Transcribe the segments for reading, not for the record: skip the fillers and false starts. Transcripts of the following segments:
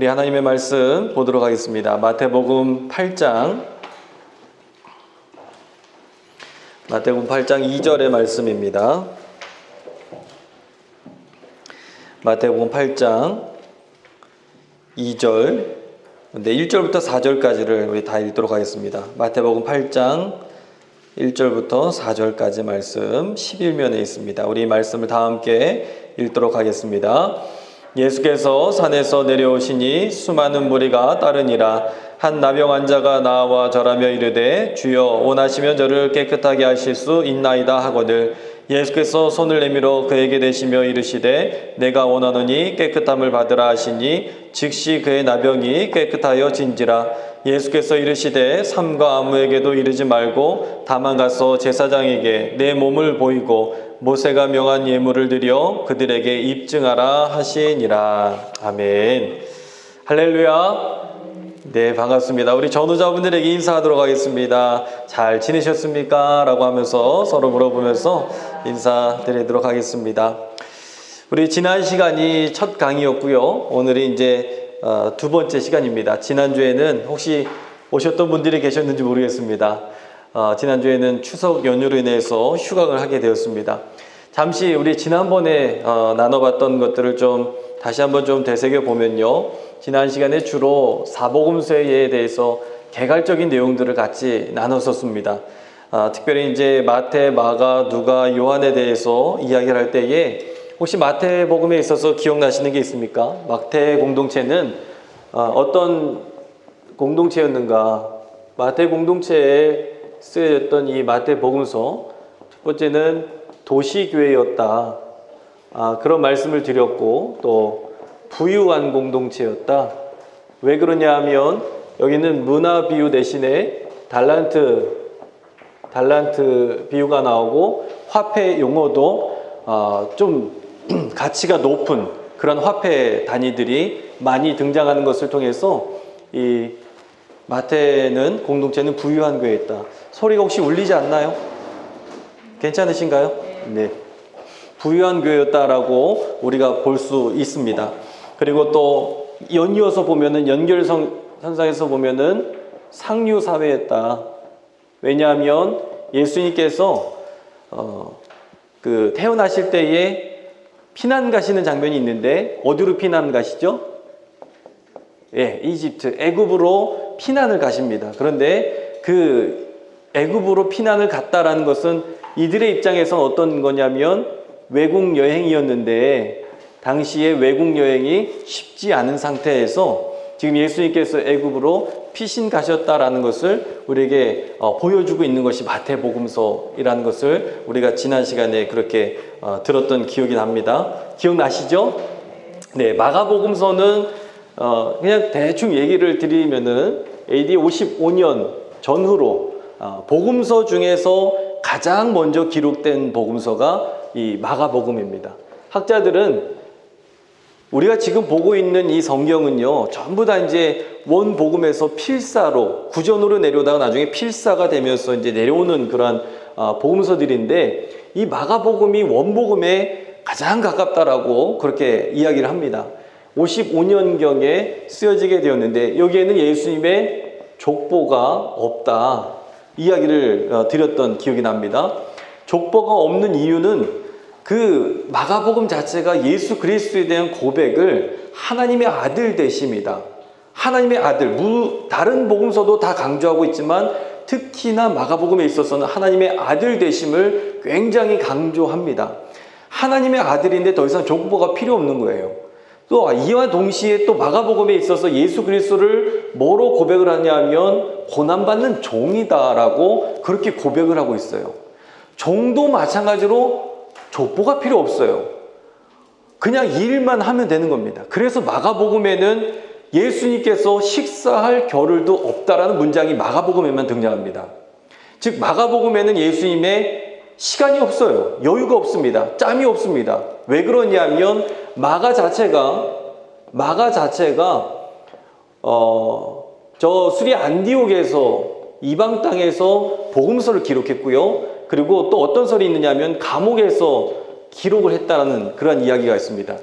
우리 하나님의 말씀 보도록 하겠습니다. 마태복음 8장 2절의 말씀입니다. 마태복음 8장 2절, 1절부터 4절까지를 우리 다 읽도록 하겠습니다. 마태복음 8장 1절부터 4절까지 말씀 11면에 있습니다. 우리 말씀을 다 함께 읽도록 하겠습니다. 예수께서 산에서 내려오시니 수많은 무리가 따르니라. 한 나병 환자가 나와 절하며 이르되 주여 원하시면 저를 깨끗하게 하실 수 있나이다 하거늘 예수께서 손을 내밀어 그에게 대시며 이르시되 내가 원하노니 깨끗함을 받으라 하시니 즉시 그의 나병이 깨끗하여 진지라. 예수께서 이르시되 삼가 아무에게도 이르지 말고 다만 가서 제사장에게 내 몸을 보이고 모세가 명한 예물을 드려 그들에게 입증하라 하시니라. 아멘. 할렐루야. 네, 반갑습니다. 우리 전우자분들에게 인사하도록 하겠습니다. 잘 지내셨습니까? 라고 하면서 서로 물어보면서 인사드리도록 하겠습니다. 우리 지난 시간이 첫 강의였고요. 오늘이 이제 두 번째 시간입니다. 지난주에는 혹시 오셨던 분들이 계셨는지 모르겠습니다. 지난주에는 추석 연휴로 인해서 휴강을 하게 되었습니다. 잠시 우리 지난번에 나눠봤던 것들을 좀 다시 한번 좀 되새겨 보면요. 지난 시간에 주로 사복음서에 대해서 개괄적인 내용들을 같이 나눴었습니다. 특별히 이제 마태, 마가, 누가, 요한에 대해서 이야기를 할 때에 혹시 마태복음에 있어서 기억나시는 게 있습니까? 마태 공동체는 어떤 공동체였는가? 마태 공동체에 쓰여졌던 이 마태복음서 첫 번째는 도시교회였다. 그런 말씀을 드렸고 또 부유한 공동체였다. 왜 그러냐 하면 여기는 문화 비유 대신에 달란트 비유가 나오고 화폐 용어도 좀 가치가 높은 그런 화폐 단위들이 많이 등장하는 것을 통해서 이 마태는 공동체는 부유한 교회였다. 소리가 혹시 울리지 않나요? 괜찮으신가요? 네. 부유한 교회였다라고 우리가 볼 수 있습니다. 그리고 또 연이어서 보면은 연결선상에서 보면은 상류 사회였다. 왜냐하면 예수님께서 태어나실 때에 피난 가시는 장면이 있는데 어디로 피난 가시죠? 예, 이집트, 애굽으로 피난을 가십니다. 그런데 그 애굽으로 피난을 갔다라는 것은 이들의 입장에서는 어떤 거냐면 외국 여행이었는데 당시에 외국 여행이 쉽지 않은 상태에서 지금 예수님께서 애굽으로 피신 가셨다라는 것을 우리에게 보여주고 있는 것이 마태복음서이라는 것을 우리가 지난 시간에 그렇게 들었던 기억이 납니다. 기억나시죠? 네, 마가복음서는 그냥 대충 얘기를 드리면은 AD 55년 전후로 복음서 중에서 가장 먼저 기록된 복음서가 이 마가복음입니다. 학자들은 우리가 지금 보고 있는 이 성경은요, 전부 다 이제 원복음에서 필사로, 구전으로 내려오다가 나중에 필사가 되면서 이제 내려오는 그런 복음서들인데, 이 마가복음이 원복음에 가장 가깝다라고 그렇게 이야기를 합니다. 55년경에 쓰여지게 되었는데, 여기에는 예수님의 족보가 없다. 이야기를 드렸던 기억이 납니다. 족보가 없는 이유는 그 마가복음 자체가 예수 그리스도에 대한 고백을 하나님의 아들 되심이다. 하나님의 아들, 다른 복음서도 다 강조하고 있지만 특히나 마가복음에 있어서는 하나님의 아들 되심을 굉장히 강조합니다. 하나님의 아들인데 더 이상 족보가 필요 없는 거예요. 또 이와 동시에 또 마가복음에 있어서 예수 그리스도를 뭐로 고백을 하냐면 고난받는 종이다라고 그렇게 고백을 하고 있어요. 종도 마찬가지로 족보가 필요 없어요. 그냥 일만 하면 되는 겁니다. 그래서 마가복음에는 예수님께서 식사할 겨를도 없다라는 문장이 마가복음에만 등장합니다. 즉 마가복음에는 예수님의 시간이 없어요. 여유가 없습니다. 짬이 없습니다. 왜 그러냐면 마가 자체가 저 수리 안디옥에서 이방 땅에서 복음서를 기록했고요. 그리고 또 어떤 설이 있느냐면 감옥에서 기록을 했다는 그런 이야기가 있습니다.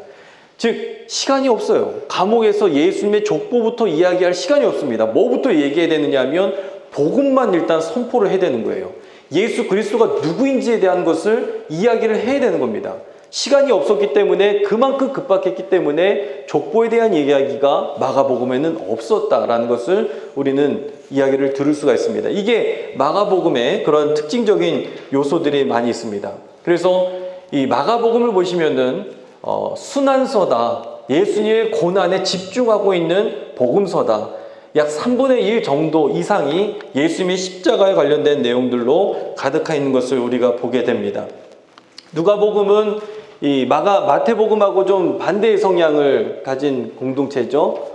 즉 시간이 없어요. 감옥에서 예수님의 족보부터 이야기할 시간이 없습니다. 뭐부터 얘기해야 되느냐 하면 복음만 일단 선포를 해야 되는 거예요. 예수 그리스도가 누구인지에 대한 것을 이야기를 해야 되는 겁니다. 시간이 없었기 때문에, 그만큼 급박했기 때문에 족보에 대한 이야기가 마가복음에는 없었다라는 것을 우리는 이야기를 들을 수가 있습니다. 이게 마가복음의 그런 특징적인 요소들이 많이 있습니다. 그래서 이 마가복음을 보시면은 순환서다, 예수님의 고난에 집중하고 있는 복음서다. 약 3분의 1 정도 이상이 예수님의 십자가에 관련된 내용들로 가득해 있는 것을 우리가 보게 됩니다. 누가복음은 이 마태복음하고 좀 반대의 성향을 가진 공동체죠.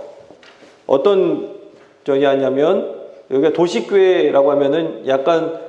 어떤 적이 하냐면, 여기가 도시교회라고 하면은 약간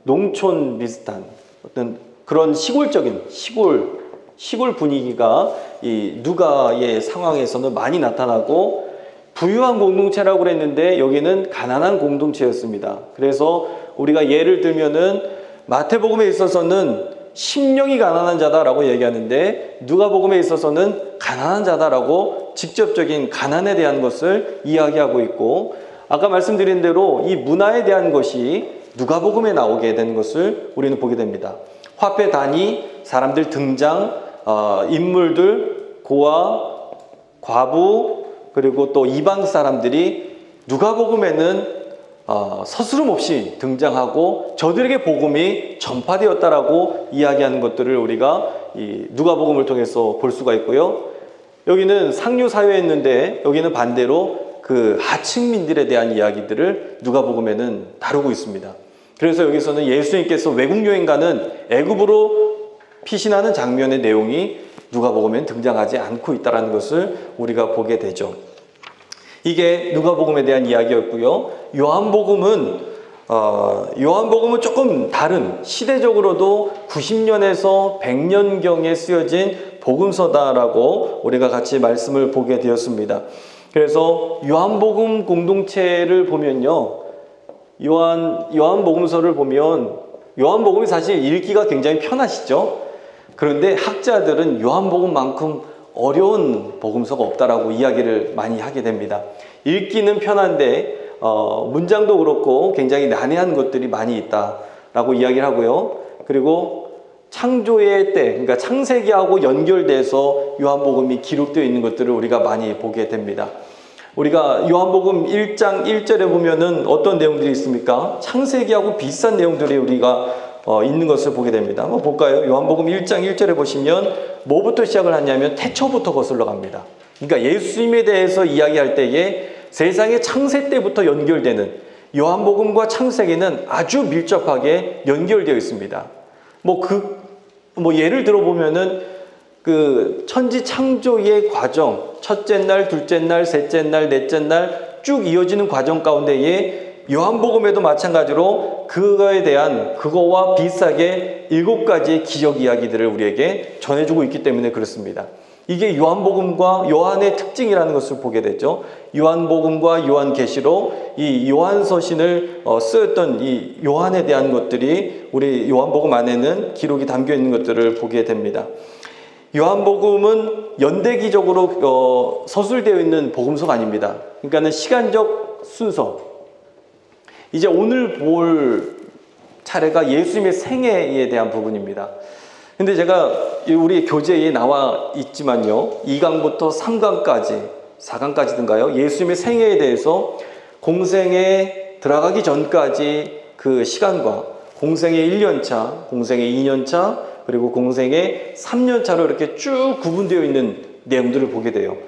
농촌 비슷한 어떤 그런 시골적인 시골 분위기가 이 누가의 상황에서는 많이 나타나고, 부유한 공동체라고 그랬는데 여기는 가난한 공동체였습니다. 그래서 우리가 예를 들면은 마태복음에 있어서는 심령이 가난한 자다라고 얘기하는데, 누가복음에 있어서는 가난한 자다라고 직접적인 가난에 대한 것을 이야기하고 있고, 아까 말씀드린 대로 이 문화에 대한 것이 누가복음에 나오게 되는 것을 우리는 보게 됩니다. 화폐 단위, 사람들 등장, 인물들, 고아, 과부, 그리고 또 이방 사람들이 누가복음에는 서스름 없이 등장하고 저들에게 복음이 전파되었다라고 이야기하는 것들을 우리가 이 누가복음을 통해서 볼 수가 있고요. 여기는 상류 사회였는데 여기는 반대로 그 하층민들에 대한 이야기들을 누가복음에는 다루고 있습니다. 그래서 여기서는 예수님께서 외국 여행 가는 애굽으로 피신하는 장면의 내용이 누가복음에는 등장하지 않고 있다는 것을 우리가 보게 되죠. 이게 누가복음에 대한 이야기였고요. 요한복음은 조금 다른, 시대적으로도 90년에서 100년경에 쓰여진 복음서다라고 우리가 같이 말씀을 보게 되었습니다. 그래서 요한복음 공동체를 보면요, 요한복음서를 보면 요한복음이 사실 읽기가 굉장히 편하시죠. 그런데 학자들은 요한복음만큼 어려운 복음서가 없다라고 이야기를 많이 하게 됩니다. 읽기는 편한데 문장도 그렇고 굉장히 난해한 것들이 많이 있다라고 이야기를 하고요. 그리고 창조의 때, 그러니까 창세기하고 연결돼서 요한복음이 기록되어 있는 것들을 우리가 많이 보게 됩니다. 우리가 요한복음 1장 1절에 보면은 어떤 내용들이 있습니까? 창세기하고 비슷한 내용들이 우리가 있는 것을 보게 됩니다. 한번 볼까요? 요한복음 1장 1절에 보시면 뭐부터 시작을 하냐면 태초부터 거슬러 갑니다. 그러니까 예수님에 대해서 이야기할 때에 세상의 창세 때부터 연결되는, 요한복음과 창세기는 아주 밀접하게 연결되어 있습니다. 예를 들어보면은 그 천지 창조의 과정, 첫째 날, 둘째 날, 셋째 날, 넷째 날 쭉 이어지는 과정 가운데에 요한복음에도 마찬가지로 그거와 비슷하게 7가지의 기적 이야기들을 우리에게 전해주고 있기 때문에 그렇습니다. 이게 요한복음과 요한의 특징이라는 것을 보게 되죠. 요한복음과 요한계시록, 이 요한서신을 쓰였던 이 요한에 대한 것들이 우리 요한복음 안에는 기록이 담겨 있는 것들을 보게 됩니다. 요한복음은 연대기적으로 서술되어 있는 복음서가 아닙니다. 그러니까는 시간적 순서. 이제 오늘 볼 차례가 예수님의 생애에 대한 부분입니다. 근데 제가 우리 교재에 나와 있지만요, 2강부터 3강까지, 4강까지든가요, 예수님의 생애에 대해서 공생에 들어가기 전까지 그 시간과 공생의 1년차, 공생의 2년차, 그리고 공생의 3년차로 이렇게 쭉 구분되어 있는 내용들을 보게 돼요.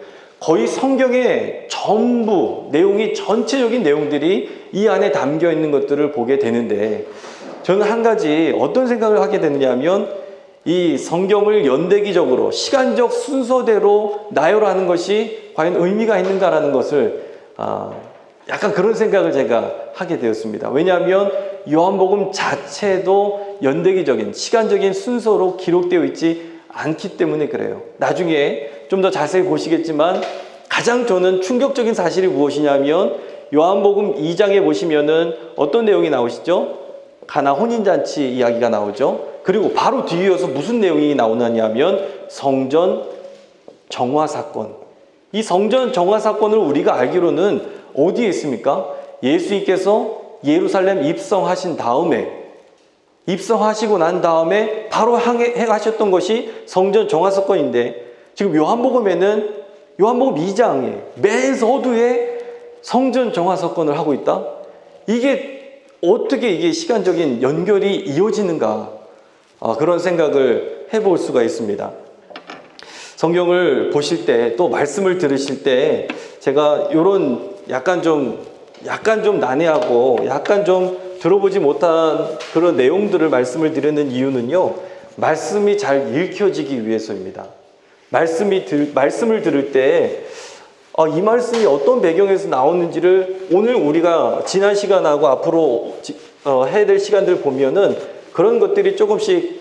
거의 성경의 전부 내용이, 전체적인 내용들이 이 안에 담겨 있는 것들을 보게 되는데, 저는 한 가지 어떤 생각을 하게 되느냐 하면, 이 성경을 연대기적으로 시간적 순서대로 나열하는 것이 과연 의미가 있는가라는 것을 약간 그런 생각을 제가 하게 되었습니다. 왜냐하면 요한복음 자체도 연대기적인 시간적인 순서로 기록되어 있지 않기 때문에 그래요. 나중에 좀 더 자세히 보시겠지만 가장 저는 충격적인 사실이 무엇이냐면, 요한복음 2장에 보시면은 어떤 내용이 나오시죠? 가나 혼인잔치 이야기가 나오죠. 그리고 바로 뒤이어서 무슨 내용이 나오느냐 하면 성전 정화 사건. 이 성전 정화 사건을 우리가 알기로는 어디에 있습니까? 예수님께서 예루살렘 입성하시고 난 다음에 바로 행하셨던 것이 성전 정화 사건인데, 지금 요한복음에는 요한복음 2장에 맨 서두에 성전 정화 사건을 하고 있다? 이게 어떻게 이게 시간적인 연결이 이어지는가? 그런 생각을 해볼 수가 있습니다. 성경을 보실 때, 또 말씀을 들으실 때 제가 이런 약간 좀 난해하고 약간 좀 들어보지 못한 그런 내용들을 말씀을 드리는 이유는요, 말씀이 잘 읽혀지기 위해서입니다. 말씀을 들을 때 이 말씀이 어떤 배경에서 나오는지를 오늘 우리가 지난 시간하고 앞으로 해야 될 시간들 보면은 그런 것들이 조금씩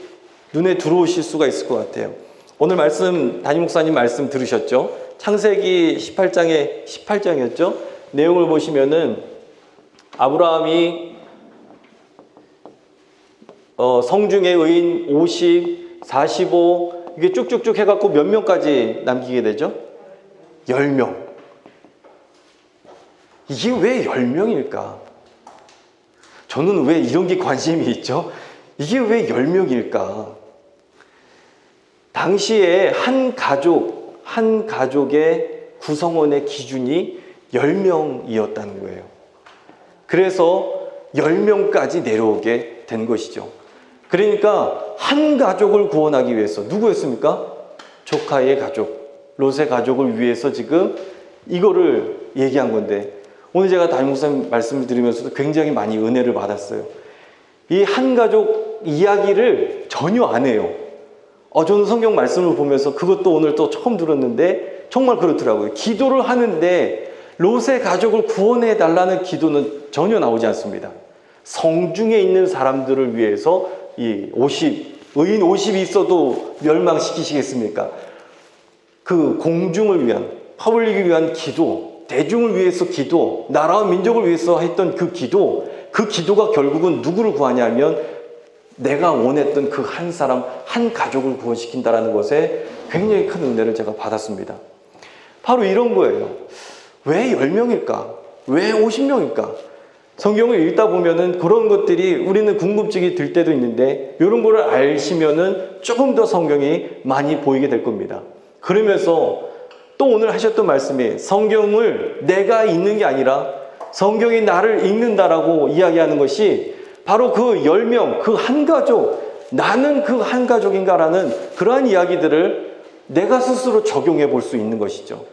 눈에 들어오실 수가 있을 것 같아요. 오늘 말씀, 담임 목사님 말씀 들으셨죠? 창세기 18장이었죠? 내용을 보시면은 아브라함이 성중의 의인 50, 45 이게 쭉쭉쭉 해갖고 몇 명까지 남기게 되죠? 10명. 이게 왜 10명일까? 저는 왜 이런 게 관심이 있죠? 이게 왜 10명일까? 당시에 한 가족의 구성원의 기준이 10명이었다는 거예요. 그래서 10명까지 내려오게 된 것이죠. 그러니까 한 가족을 구원하기 위해서 누구였습니까? 조카의 가족, 롯의 가족을 위해서 지금 이거를 얘기한 건데, 오늘 제가 담임 목사님 말씀을 드리면서도 굉장히 많이 은혜를 받았어요. 이 한 가족 이야기를 전혀 안 해요. 저는 성경 말씀을 보면서 그것도 오늘 또 처음 들었는데 정말 그렇더라고요. 기도를 하는데 롯의 가족을 구원해 달라는 기도는 전혀 나오지 않습니다. 성중에 있는 사람들을 위해서 의인 50이 있어도 멸망시키시겠습니까? 그 공중을 위한, 퍼블릭을 위한 기도, 대중을 위해서 기도, 나라와 민족을 위해서 했던 그 기도가 결국은 누구를 구하냐면 내가 원했던 그 한 사람, 한 가족을 구원시킨다는 것에 굉장히 큰 은혜를 제가 받았습니다. 바로 이런 거예요. 왜 10명일까? 왜 50명일까? 성경을 읽다 보면은 그런 것들이 우리는 궁금증이 들 때도 있는데, 이런 거를 아시면은 조금 더 성경이 많이 보이게 될 겁니다. 그러면서 또 오늘 하셨던 말씀이 성경을 내가 읽는 게 아니라 성경이 나를 읽는다라고 이야기하는 것이 바로 그 10명, 그 한 가족, 나는 그 한 가족인가라는 그러한 이야기들을 내가 스스로 적용해 볼 수 있는 것이죠.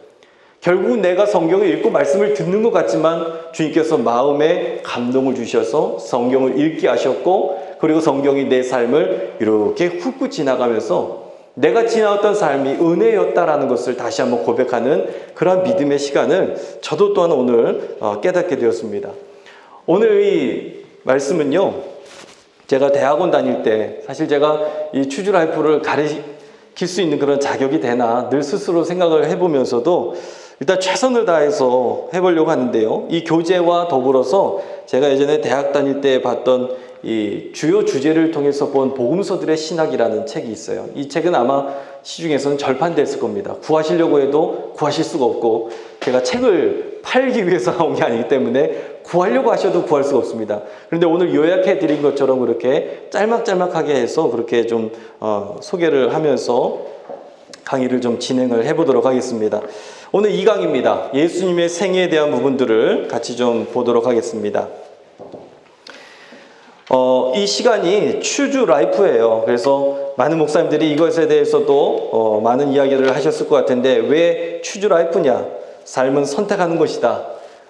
결국은 내가 성경을 읽고 말씀을 듣는 것 같지만 주님께서 마음에 감동을 주셔서 성경을 읽게 하셨고, 그리고 성경이 내 삶을 이렇게 훑고 지나가면서 내가 지나왔던 삶이 은혜였다라는 것을 다시 한번 고백하는 그런 믿음의 시간을 저도 또한 오늘 깨닫게 되었습니다. 오늘 이 말씀은요, 제가 대학원 다닐 때 사실 제가 이 추주 라이프를 가르칠 수 있는 그런 자격이 되나 늘 스스로 생각을 해보면서도 일단 최선을 다해서 해보려고 하는데요, 이 교재와 더불어서 제가 예전에 대학 다닐 때 봤던 이 주요 주제를 통해서 본 복음서들의 신학이라는 책이 있어요. 이 책은 아마 시중에서는 절판됐을 겁니다. 구하시려고 해도 구하실 수가 없고, 제가 책을 팔기 위해서 나온 게 아니기 때문에 구하려고 하셔도 구할 수가 없습니다. 그런데 오늘 요약해 드린 것처럼 그렇게 짤막짤막하게 해서 그렇게 좀 소개를 하면서 강의를 좀 진행을 해보도록 하겠습니다. 오늘 2강입니다. 예수님의 생애에 대한 부분들을 같이 좀 보도록 하겠습니다. 이 시간이 추주 라이프예요. 그래서 많은 목사님들이 이것에 대해서도 많은 이야기를 하셨을 것 같은데, 왜 추주 라이프냐? 삶은 선택하는 것이다.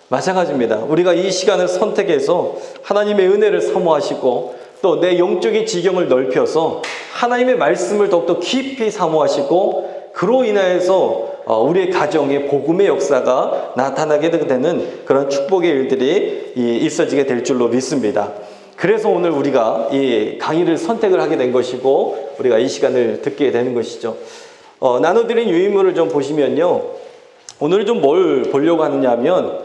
마찬가지입니다. 우리가 이 시간을 선택해서 하나님의 은혜를 사모하시고, 또 내 영적인 지경을 넓혀서 하나님의 말씀을 더욱더 깊이 사모하시고, 그로 인하여서 우리의 가정에 복음의 역사가 나타나게 되는 그런 축복의 일들이 있어지게 될 줄로 믿습니다. 그래서 오늘 우리가 이 강의를 선택을 하게 된 것이고, 우리가 이 시간을 듣게 되는 것이죠. 나눠드린 유인물을 좀 보시면요, 오늘 좀 뭘 보려고 하느냐 하면,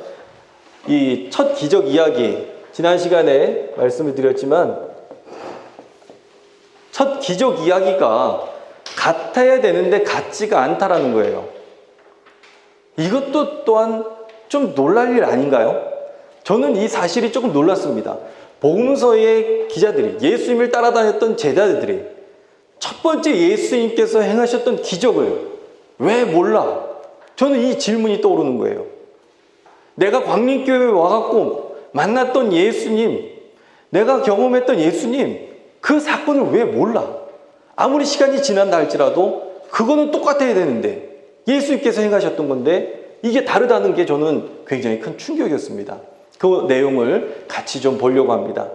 이 첫 기적 이야기, 지난 시간에 말씀을 드렸지만 첫 기적 이야기가 같아야 되는데 같지가 않다라는 거예요. 이것도 또한 좀 놀랄 일 아닌가요? 저는 이 사실이 조금 놀랐습니다. 복음서의 기자들이, 예수님을 따라다녔던 제자들이 첫 번째 예수님께서 행하셨던 기적을 왜 몰라? 저는 이 질문이 떠오르는 거예요. 내가 광림교회에 와갖고 만났던 예수님, 내가 경험했던 예수님, 그 사건을 왜 몰라? 아무리 시간이 지난다 할지라도 그거는 똑같아야 되는데 예수님께서 행하셨던 건데 이게 다르다는 게 저는 굉장히 큰 충격이었습니다. 그 내용을 같이 좀 보려고 합니다.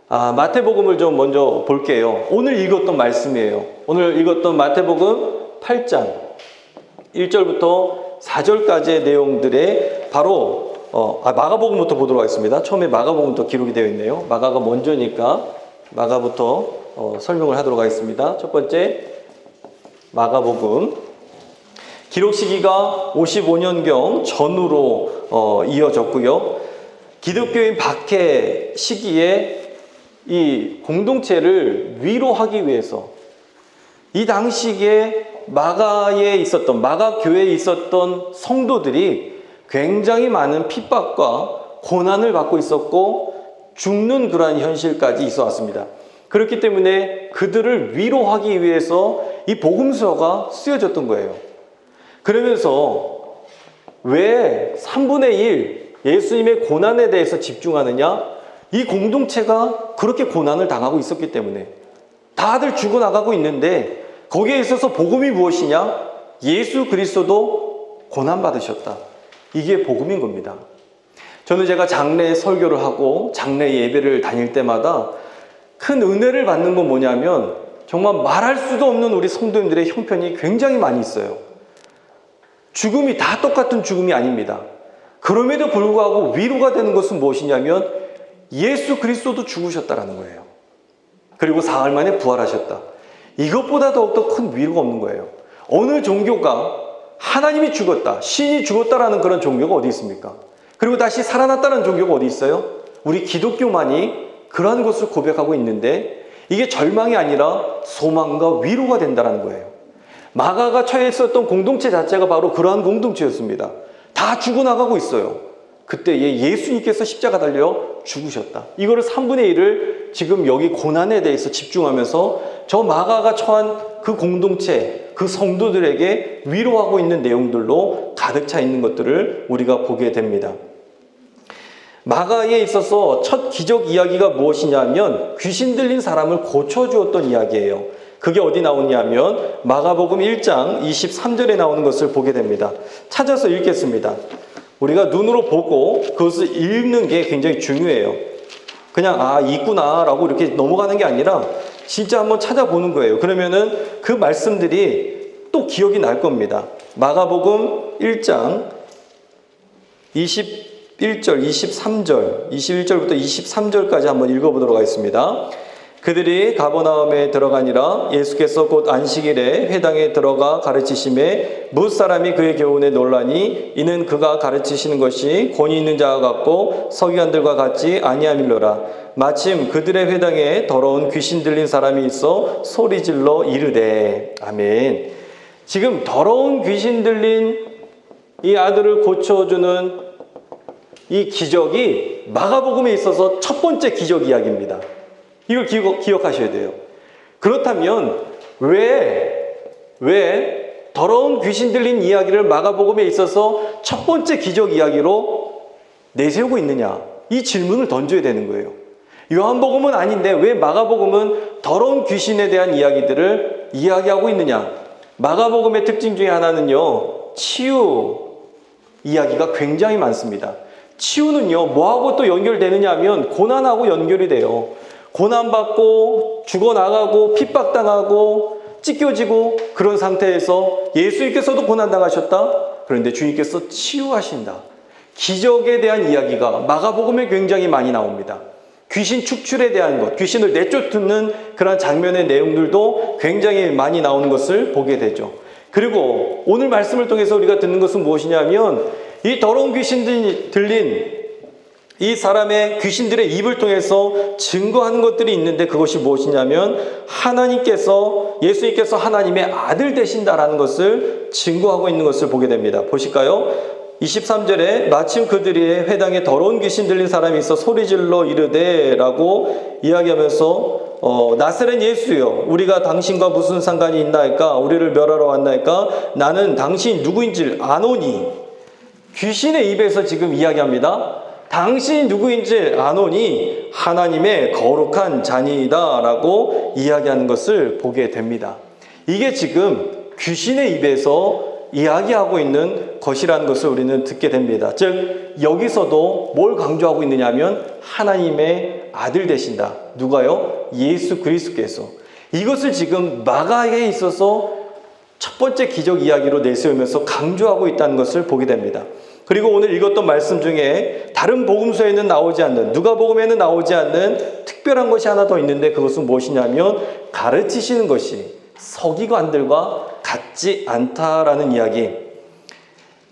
마태복음을 좀 먼저 볼게요. 오늘 읽었던 말씀이에요. 오늘 읽었던 마태복음 8장 1절부터 4절까지의 내용들에 바로 마가복음부터 보도록 하겠습니다. 처음에 마가복음부터 기록이 되어 있네요. 마가가 먼저니까 마가부터 설명을 하도록 하겠습니다. 첫 번째 마가복음, 기록 시기가 55년경 전후로 이어졌고요. 기독교인 박해 시기에 이 공동체를 위로하기 위해서 이 당시에 마가에 있었던, 마가 교회에 있었던 성도들이 굉장히 많은 핍박과 고난을 받고 있었고 죽는 그러한 현실까지 있어 왔습니다. 그렇기 때문에 그들을 위로하기 위해서 이 복음서가 쓰여졌던 거예요. 그러면서 왜 3분의 1 예수님의 고난에 대해서 집중하느냐? 이 공동체가 그렇게 고난을 당하고 있었기 때문에 다들 죽어나가고 있는데 거기에 있어서 복음이 무엇이냐? 예수 그리스도도 고난받으셨다. 이게 복음인 겁니다. 저는 제가 장례 설교를 하고 장례 예배를 다닐 때마다 큰 은혜를 받는 건 뭐냐면 정말 말할 수도 없는 우리 성도님들의 형편이 굉장히 많이 있어요. 죽음이 다 똑같은 죽음이 아닙니다. 그럼에도 불구하고 위로가 되는 것은 무엇이냐면 예수 그리스도도 죽으셨다라는 거예요. 그리고 사흘 만에 부활하셨다. 이것보다 더욱더 큰 위로가 없는 거예요. 어느 종교가 하나님이 죽었다, 신이 죽었다라는 그런 종교가 어디 있습니까? 그리고 다시 살아났다는 종교가 어디 있어요? 우리 기독교만이 그러한 것을 고백하고 있는데 이게 절망이 아니라 소망과 위로가 된다는 거예요. 마가가 처해 있었던 공동체 자체가 바로 그러한 공동체였습니다. 다 죽어나가고 있어요. 그때에 예수님께서 십자가 달려 죽으셨다. 이거를 3분의 1을 지금 여기 고난에 대해서 집중하면서 저 마가가 처한 그 공동체, 그 성도들에게 위로하고 있는 내용들로 가득 차 있는 것들을 우리가 보게 됩니다. 마가에 있어서 첫 기적 이야기가 무엇이냐면 귀신 들린 사람을 고쳐주었던 이야기예요. 그게 어디 나오냐면 마가복음 1장 23절에 나오는 것을 보게 됩니다. 찾아서 읽겠습니다. 우리가 눈으로 보고 그것을 읽는 게 굉장히 중요해요. 그냥 있구나 라고 이렇게 넘어가는 게 아니라 진짜 한번 찾아보는 거예요. 그러면은 그 말씀들이 또 기억이 날 겁니다. 마가복음 1장 21절, 23절, 21절부터 23절까지 한번 읽어보도록 하겠습니다. 그들이 가버나움에 들어가니라. 예수께서 곧 안식일에 회당에 들어가 가르치심에 무사람이 그의 교훈에 놀라니 이는 그가 가르치시는 것이 권위 있는 자와 같고 서기관들과 같지 아니함일러라. 마침 그들의 회당에 더러운 귀신 들린 사람이 있어 소리질러 이르되. 아멘. 지금 더러운 귀신 들린 이 아들을 고쳐주는 이 기적이 마가복음에 있어서 첫 번째 기적 이야기입니다. 이걸 기억하셔야 돼요. 그렇다면 왜 더러운 귀신 들린 이야기를 마가복음에 있어서 첫 번째 기적 이야기로 내세우고 있느냐? 이 질문을 던져야 되는 거예요. 요한복음은 아닌데 왜 마가복음은 더러운 귀신에 대한 이야기들을 이야기하고 있느냐? 마가복음의 특징 중에 하나는요, 치유 이야기가 굉장히 많습니다. 치유는요, 뭐하고 또 연결되느냐 하면 고난하고 연결이 돼요. 고난받고 죽어나가고 핍박당하고 찢겨지고 그런 상태에서 예수님께서도 고난당하셨다. 그런데 주님께서 치유하신다. 기적에 대한 이야기가 마가복음에 굉장히 많이 나옵니다. 귀신 축출에 대한 것, 귀신을 내쫓는 그런 장면의 내용들도 굉장히 많이 나오는 것을 보게 되죠. 그리고 오늘 말씀을 통해서 우리가 듣는 것은 무엇이냐면 이 더러운 귀신 들린 이 사람의 귀신들의 입을 통해서 증거하는 것들이 있는데 그것이 무엇이냐면 예수님께서 하나님의 아들 되신다라는 것을 증거하고 있는 것을 보게 됩니다. 보실까요? 23절에 마침 그들이 회당에 더러운 귀신 들린 사람이 있어 소리질러 이르되 라고 이야기하면서 나사렛 예수여, 우리가 당신과 무슨 상관이 있나이까? 우리를 멸하러 왔나이까? 나는 당신이 누구인지 아노니. 귀신의 입에서 지금 이야기합니다. 당신이 누구인지 아노니 하나님의 거룩한 자니이다 라고 이야기하는 것을 보게 됩니다. 이게 지금 귀신의 입에서 이야기하고 있는 것이라는 것을 우리는 듣게 됩니다. 즉 여기서도 뭘 강조하고 있느냐면 하나님의 아들 되신다. 누가요? 예수 그리스도께서. 이것을 지금 마가에 있어서 첫 번째 기적 이야기로 내세우면서 강조하고 있다는 것을 보게 됩니다. 그리고 오늘 읽었던 말씀 중에 다른 복음서에는 나오지 않는, 누가복음에는 나오지 않는 특별한 것이 하나 더 있는데 그것은 무엇이냐면 가르치시는 것이 서기관들과 같지 않다라는 이야기.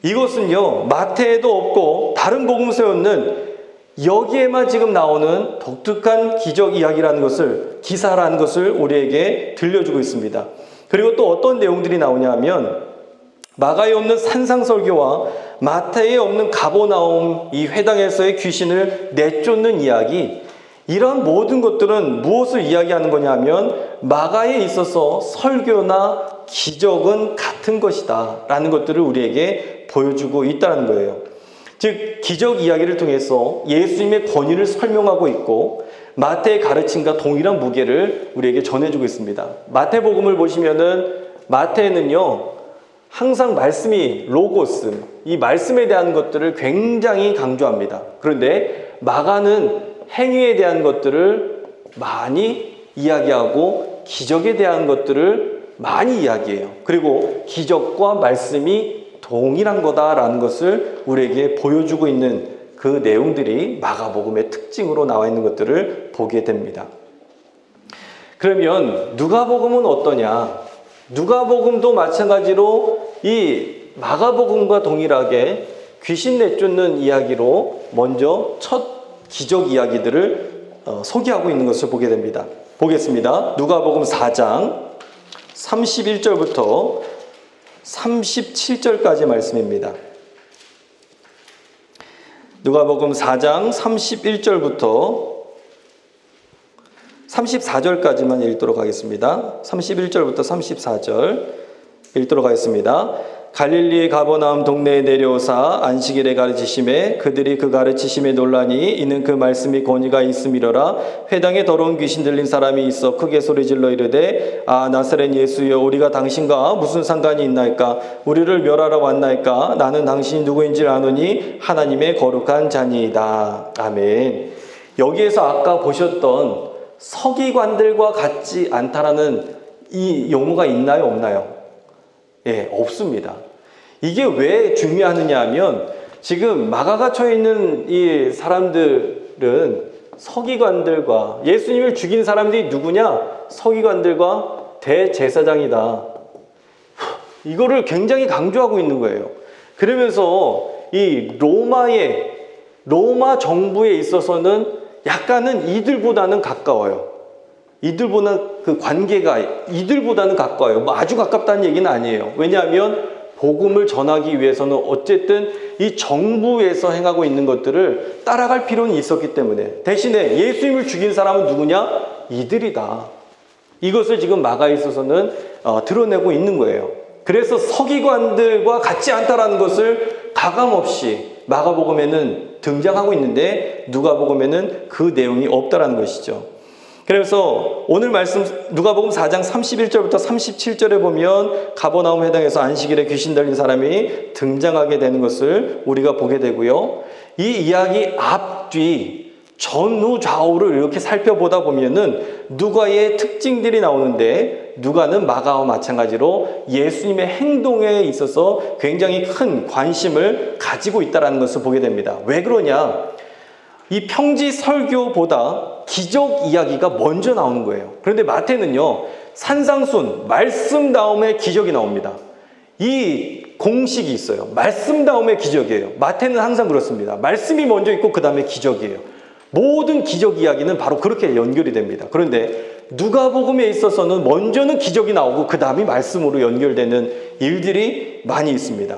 이것은요 마태에도 없고 다른 복음서에는 여기에만 지금 나오는 독특한 기적 이야기라는 것을, 기사라는 것을 우리에게 들려주고 있습니다. 그리고 또 어떤 내용들이 나오냐면 마가에 없는 산상설교와 마태에 없는 가버나움 이 회당에서의 귀신을 내쫓는 이야기, 이런 모든 것들은 무엇을 이야기하는 거냐면 마가에 있어서 설교나 기적은 같은 것이다 라는 것들을 우리에게 보여주고 있다는 거예요. 즉 기적 이야기를 통해서 예수님의 권위를 설명하고 있고 마태의 가르침과 동일한 무게를 우리에게 전해주고 있습니다. 마태복음을 보시면은 마태는요 항상 말씀이 로고스, 이 말씀에 대한 것들을 굉장히 강조합니다. 그런데 마가는 행위에 대한 것들을 많이 이야기하고 기적에 대한 것들을 많이 이야기해요. 그리고 기적과 말씀이 동일한 거다라는 것을 우리에게 보여주고 있는 그 내용들이 마가복음의 특징으로 나와 있는 것들을 보게 됩니다. 그러면 누가복음은 어떠냐? 누가복음도 마찬가지로 이 마가복음과 동일하게 귀신 내쫓는 이야기로 먼저 첫 기적 이야기들을 소개하고 있는 것을 보게 됩니다. 보겠습니다. 누가복음 4장 31절부터 37절까지 말씀입니다. 누가복음 4장 31절부터 34절까지만 읽도록 하겠습니다. 31절부터 34절 읽도록 하겠습니다. 갈릴리의 가버나움 동네에 내려오사 안식일에 가르치심에 그들이 그 가르치심에 놀라니 이는 그 말씀이 권위가 있음이로라. 회당에 더러운 귀신 들린 사람이 있어 크게 소리질러 이르되 아 나사렛 예수여, 우리가 당신과 무슨 상관이 있나이까? 우리를 멸하러 왔나이까? 나는 당신이 누구인지 아노니 하나님의 거룩한 자니이다. 아멘. 여기에서 아까 보셨던 서기관들과 같지 않다라는 이 용어가 있나요, 없나요? 예, 없습니다. 이게 왜 중요하느냐 하면 지금 마가가 처해 있는 이 사람들은 서기관들과, 예수님을 죽인 사람들이 누구냐? 서기관들과 대제사장이다. 이거를 굉장히 강조하고 있는 거예요. 그러면서 이 로마 정부에 있어서는 약간은 이들보다는 가까워요. 이들보다 그 관계가 이들보다는 가까워요. 뭐 아주 가깝다는 얘기는 아니에요. 왜냐하면 복음을 전하기 위해서는 어쨌든 이 정부에서 행하고 있는 것들을 따라갈 필요는 있었기 때문에, 대신에 예수님을 죽인 사람은 누구냐? 이들이다. 이것을 지금 마가에 있어서는 드러내고 있는 거예요. 그래서 서기관들과 같지 않다라는 것을 가감없이 마가복음에는 등장하고 있는데 누가복음에는 그 내용이 없다라는 것이죠. 그래서 오늘 말씀 누가복음 4장 31절부터 37절에 보면 가버나움 회당에서 안식일에 귀신 들린 사람이 등장하게 되는 것을 우리가 보게 되고요. 이 이야기 앞뒤 전후 좌우를 이렇게 살펴보다 보면은 누가의 특징들이 나오는데 누가는 마가와 마찬가지로 예수님의 행동에 있어서 굉장히 큰 관심을 가지고 있다는 것을 보게 됩니다. 왜 그러냐? 이 평지 설교보다 기적 이야기가 먼저 나오는 거예요. 그런데 마태는요, 산상순, 말씀 다음에 기적이 나옵니다. 이 공식이 있어요. 말씀 다음에 기적이에요. 마태는 항상 그렇습니다. 말씀이 먼저 있고 그 다음에 기적이에요. 모든 기적 이야기는 바로 그렇게 연결이 됩니다. 그런데 누가복음에 있어서는 먼저는 기적이 나오고 그 다음이 말씀으로 연결되는 일들이 많이 있습니다.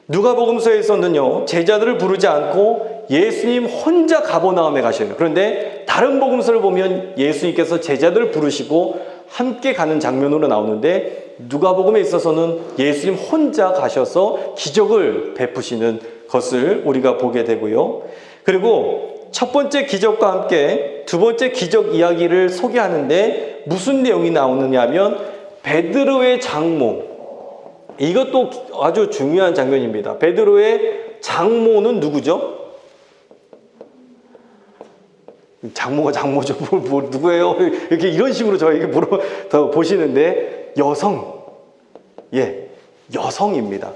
누가복음서에서는요, 제자들을 부르지 않고 예수님 혼자 가버나움에 가셔요. 그런데 다른 복음서를 보면 예수님께서 제자들을 부르시고 함께 가는 장면으로 나오는데, 누가복음에 있어서는 예수님 혼자 가셔서 기적을 베푸시는 것을 우리가 보게 되고요. 그리고 첫 번째 기적과 함께 두 번째 기적 이야기를 소개하는데 무슨 내용이 나오느냐 하면 베드로의 장모, 이것도 아주 중요한 장면입니다. 베드로의 장모는 누구죠? 장모가 장모죠. 누구예요? 이렇게 이런 식으로 저에게 보시는데 여성. 예, 여성입니다.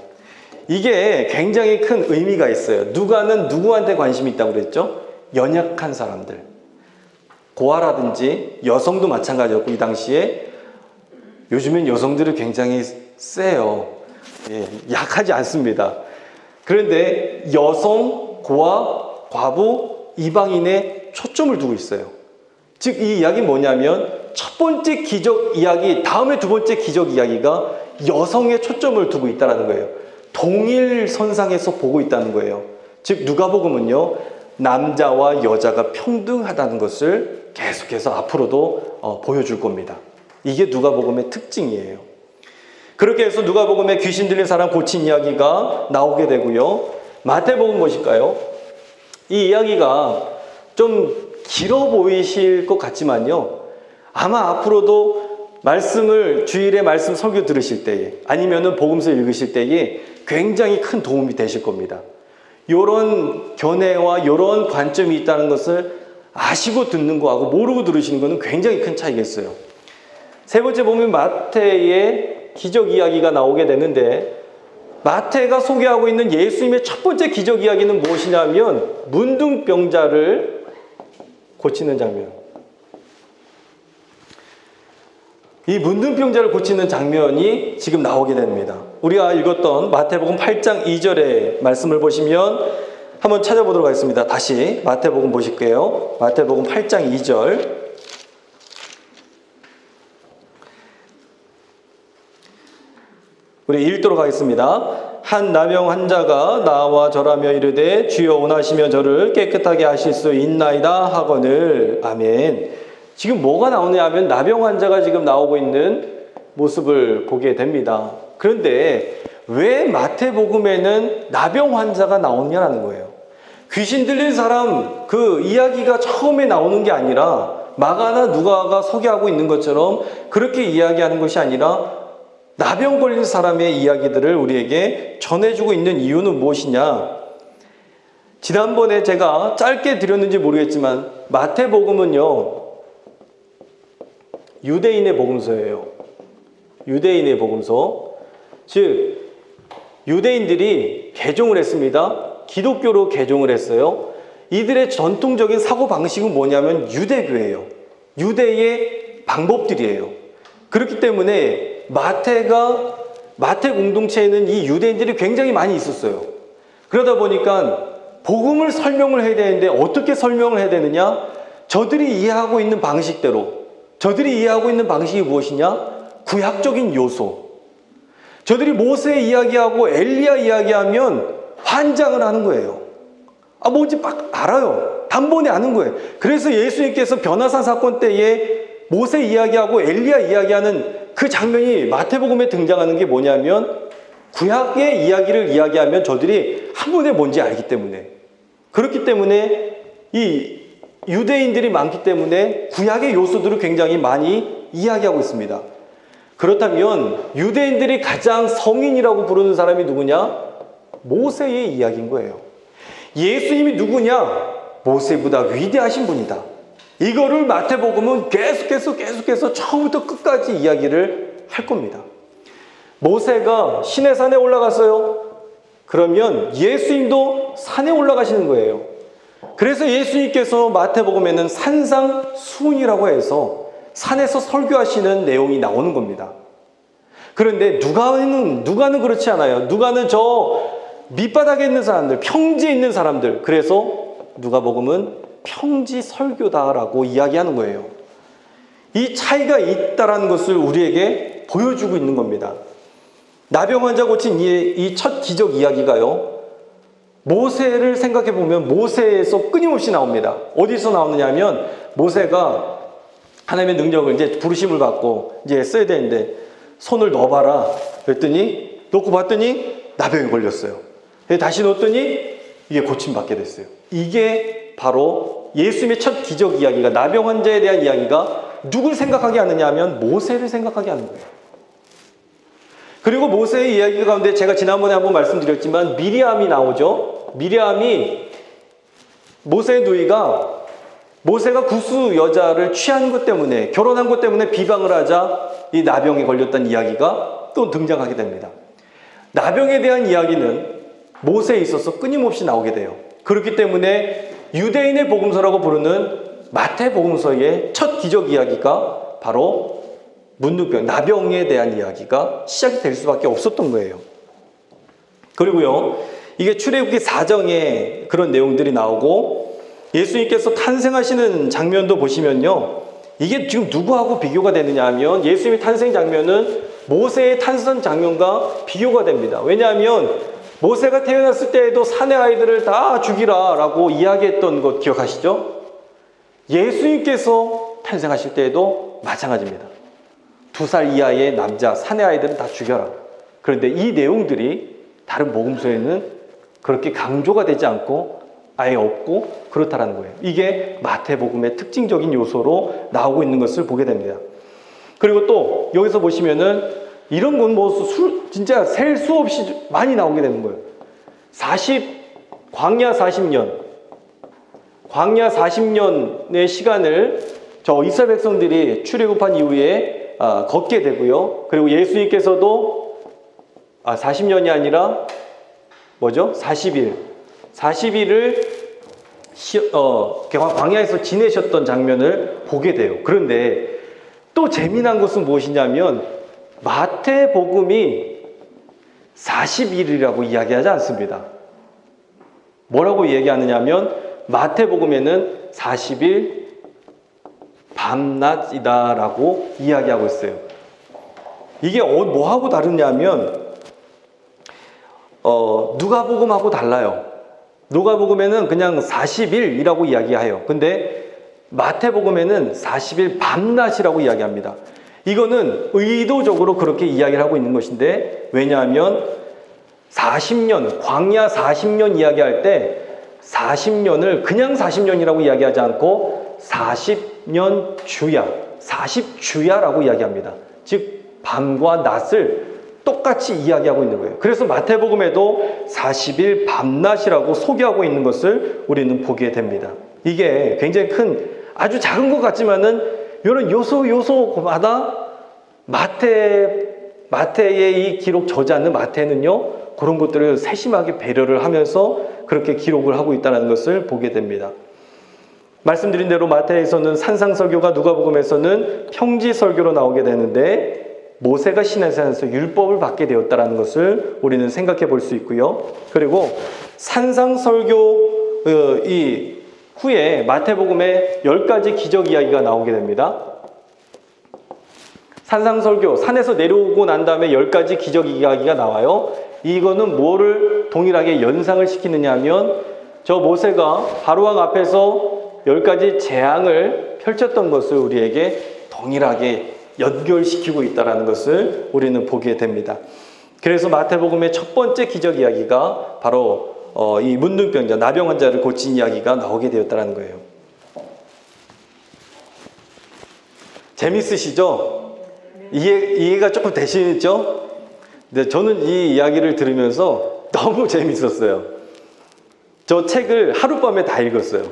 이게 굉장히 큰 의미가 있어요. 누가는 누구한테 관심이 있다고 그랬죠? 연약한 사람들. 고아라든지 여성도 마찬가지였고 이 당시에 요즘엔 여성들이 굉장히 세요. 예, 약하지 않습니다. 그런데 여성, 고아, 과부, 이방인에 초점을 두고 있어요. 즉 이 이야기는 뭐냐면 첫 번째 기적 이야기 다음에 두 번째 기적 이야기가 여성에 초점을 두고 있다는 거예요. 동일선상에서 보고 있다는 거예요. 즉 누가복음은요, 남자와 여자가 평등하다는 것을 계속해서 앞으로도 보여줄 겁니다. 이게 누가복음의 특징이에요. 그렇게 해서 누가복음에 귀신 들린 사람 고친 이야기가 나오게 되고요. 마태복음 보실까요? 이 이야기가 좀 길어 보이실 것 같지만요, 아마 앞으로도 말씀을 주일에 말씀 설교 들으실 때에 아니면은 복음서 읽으실 때에 굉장히 큰 도움이 되실 겁니다. 이런 견해와 이런 관점이 있다는 것을 아시고 듣는 거하고 모르고 들으시는 거는 굉장히 큰 차이겠어요. 세 번째 보면 마태의 기적 이야기가 나오게 되는데, 마태가 소개하고 있는 예수님의 첫 번째 기적 이야기는 무엇이냐면 문둥병자를 고치는 장면. 이 문둥병자를 고치는 장면이 지금 나오게 됩니다. 우리가 읽었던 마태복음 8장 2절의 말씀을 보시면 한번 찾아보도록 하겠습니다. 다시 마태복음 보실게요. 마태복음 8장 2절. 우리 읽도록 하겠습니다. 한 나병 환자가 나와 절하며 이르되 주여 원하시면 저를 깨끗하게 하실 수 있나이다 하거늘. 아멘. 지금 뭐가 나오냐 하면 나병 환자가 지금 나오고 있는 모습을 보게 됩니다. 그런데 왜 마태복음에는 나병 환자가 나오냐라는 거예요. 귀신 들린 사람 그 이야기가 처음에 나오는 게 아니라 마가나 누가가 소개하고 있는 것처럼 그렇게 이야기하는 것이 아니라 나병 걸린 사람의 이야기들을 우리에게 전해주고 있는 이유는 무엇이냐? 지난번에 제가 짧게 드렸는지 모르겠지만 마태복음은요, 유대인의 복음서예요. 유대인의 복음서. 즉 유대인들이 개종을 했습니다. 기독교로 개종을 했어요. 이들의 전통적인 사고방식은 뭐냐면 유대교예요. 유대의 방법들이에요. 그렇기 때문에 마태 공동체에는 이 유대인들이 굉장히 많이 있었어요. 그러다 보니까 복음을 설명을 해야 되는데 어떻게 설명을 해야 되느냐? 저들이 이해하고 있는 방식대로. 저들이 이해하고 있는 방식이 무엇이냐? 구약적인 요소. 저들이 모세 이야기하고 엘리야 이야기하면 환장을 하는 거예요. 뭔지 막 알아요. 단번에 아는 거예요. 그래서 예수님께서 변화산 사건 때에 모세 이야기하고 엘리야 이야기하는 그 장면이 마태복음에 등장하는 게 뭐냐면 구약의 이야기를 이야기하면 저들이 한 번에 뭔지 알기 때문에, 그렇기 때문에 이 유대인들이 많기 때문에 구약의 요소들을 굉장히 많이 이야기하고 있습니다. 그렇다면 유대인들이 가장 성인이라고 부르는 사람이 누구냐? 모세의 이야기인 거예요. 예수님이 누구냐? 모세보다 위대하신 분이다. 이거를 마태복음은 계속해서 처음부터 끝까지 이야기를 할 겁니다. 모세가 시내산에 올라갔어요. 그러면 예수님도 산에 올라가시는 거예요. 그래서 예수님께서 마태복음에는 산상수훈이라고 해서 산에서 설교하시는 내용이 나오는 겁니다. 그런데 누가는 그렇지 않아요. 누가는 저 밑바닥에 있는 사람들, 평지에 있는 사람들. 그래서 누가복음은 평지 설교다라고 이야기하는 거예요. 이 차이가 있다라는 것을 우리에게 보여주고 있는 겁니다. 나병 환자 고친 이 첫 기적 이야기가요, 모세를 생각해 보면 모세에서 끊임없이 나옵니다. 어디서 나오느냐 하면, 모세가 하나님의 능력을 이제 부르심을 받고 이제 써야 되는데 손을 넣어봐라 그랬더니, 놓고 봤더니 나병에 걸렸어요. 다시 넣었더니 이게 고침받게 됐어요. 이게 바로 예수님의 첫 기적 이야기가, 나병 환자에 대한 이야기가 누굴 생각하게 하느냐 하면 모세를 생각하게 하는 거예요. 그리고 모세의 이야기 가운데 제가 지난번에 한번 말씀드렸지만 미리암이 나오죠. 미리암이 모세의 누이가 모세가 구스 여자를 취한 것 때문에, 결혼한 것 때문에 비방을 하자 이 나병에 걸렸다는 이야기가 또 등장하게 됩니다. 나병에 대한 이야기는 모세에 있어서 끊임없이 나오게 돼요. 그렇기 때문에 유대인의 복음서라고 부르는 마태복음서의 첫 기적 이야기가 바로 문둥병, 나병에 대한 이야기가 시작이 될 수밖에 없었던 거예요. 그리고요, 이게 출애굽기 4장에 그런 내용들이 나오고 예수님께서 탄생하시는 장면도 보시면요, 이게 지금 누구하고 비교가 되느냐 하면 예수님의 탄생 장면은 모세의 탄생 장면과 비교가 됩니다. 왜냐하면 모세가 태어났을 때에도 사내 아이들을 다 죽이라 라고 이야기했던 것 기억하시죠? 예수님께서 탄생하실 때에도 마찬가지입니다. 2살 이하의 남자 사내 아이들은 다 죽여라. 그런데 이 내용들이 다른 복음서에는 그렇게 강조가 되지 않고 아예 없고 그렇다라는 거예요. 이게 마태복음의 특징적인 요소로 나오고 있는 것을 보게 됩니다. 그리고 또 여기서 보시면은 이런 건 뭐 진짜 셀 수 없이 많이 나오게 되는 거예요. 광야 40년의 시간을 저 이스라엘 백성들이 출애굽한 이후에 걷게 되고요. 그리고 예수님께서도 40년이 아니라 뭐죠? 40일을 광야에서 지내셨던 장면을 보게 돼요. 그런데 또 재미난 것은 무엇이냐면 마태복음이 40일이라고 이야기하지 않습니다. 뭐라고 얘기하느냐면 마태복음에는 40일 밤낮이다라고 이야기하고 있어요. 이게 뭐하고 다르냐면 누가복음하고 달라요. 누가복음에는 그냥 40일이라고 이야기해요. 근데 마태복음에는 40일 밤낮이라고 이야기합니다. 이거는 의도적으로 그렇게 이야기를 하고 있는 것인데, 왜냐하면 40년, 광야 40년 이야기할 때 40년을 그냥 40년이라고 이야기하지 않고 40년 주야, 40주야라고 이야기합니다. 즉 밤과 낮을 똑같이 이야기하고 있는 거예요. 그래서 마태복음에도 40일 밤낮이라고 소개하고 있는 것을 우리는 보게 됩니다. 이게 굉장히 큰, 아주 작은 것 같지만은 이런 요소마다 마태의 이 기록 저자는 마태는요, 그런 것들을 세심하게 배려를 하면서 그렇게 기록을 하고 있다는 것을 보게 됩니다. 말씀드린 대로 마태에서는 산상설교가 누가복음에서는 평지설교로 나오게 되는데, 모세가 시내산에서 율법을 받게 되었다는 것을 우리는 생각해 볼 수 있고요. 그리고 산상설교 이 후에 마태복음에 10가지 기적 이야기가 나오게 됩니다. 산상설교, 산에서 내려오고 난 다음에 10가지 기적 이야기가 나와요. 이거는 뭐를 동일하게 연상을 시키느냐 하면, 저 모세가 바로왕 앞에서 10가지 재앙을 펼쳤던 것을 우리에게 동일하게 연결시키고 있다는 것을 우리는 보게 됩니다. 그래서 마태복음의 첫 번째 기적 이야기가 바로 이 문둥병자, 나병 환자를 고친 이야기가 나오게 되었다는 거예요. 재밌으시죠? 이해가 조금 되시죠? 근데 저는 이 이야기를 들으면서 너무 재밌었어요. 저 책을 하룻밤에 다 읽었어요.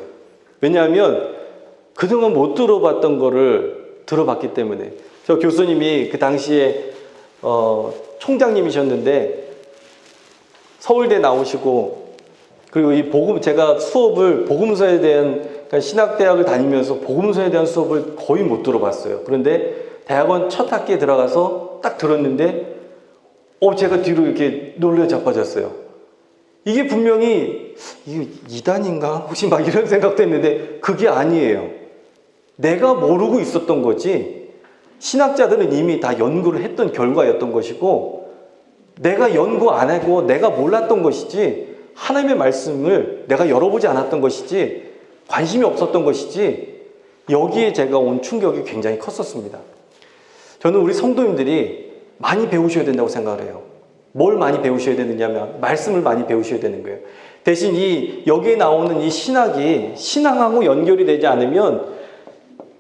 왜냐하면 그동안 못 들어봤던 거를 들어봤기 때문에. 저 교수님이 그 당시에 총장님이셨는데 서울대 나오시고, 그리고 이 제가 수업을 복음서에 대한, 그러니까 신학대학을 다니면서 복음서에 대한 수업을 거의 못 들어봤어요. 그런데 대학원 첫 학기에 들어가서 딱 들었는데 제가 뒤로 이렇게 놀래 자빠졌어요. 이게 분명히 이게 이단인가? 혹시 막 이런 생각도 했는데 그게 아니에요. 내가 모르고 있었던 거지 신학자들은 이미 다 연구를 했던 결과였던 것이고 내가 연구 안 하고 내가 몰랐던 것이지 하나님의 말씀을 내가 열어보지 않았던 것이지 관심이 없었던 것이지 여기에 제가 온 충격이 굉장히 컸었습니다. 저는 우리 성도님들이 많이 배우셔야 된다고 생각을 해요. 뭘 많이 배우셔야 되느냐면 말씀을 많이 배우셔야 되는 거예요. 대신 여기에 나오는 이 신학이 신앙하고 연결이 되지 않으면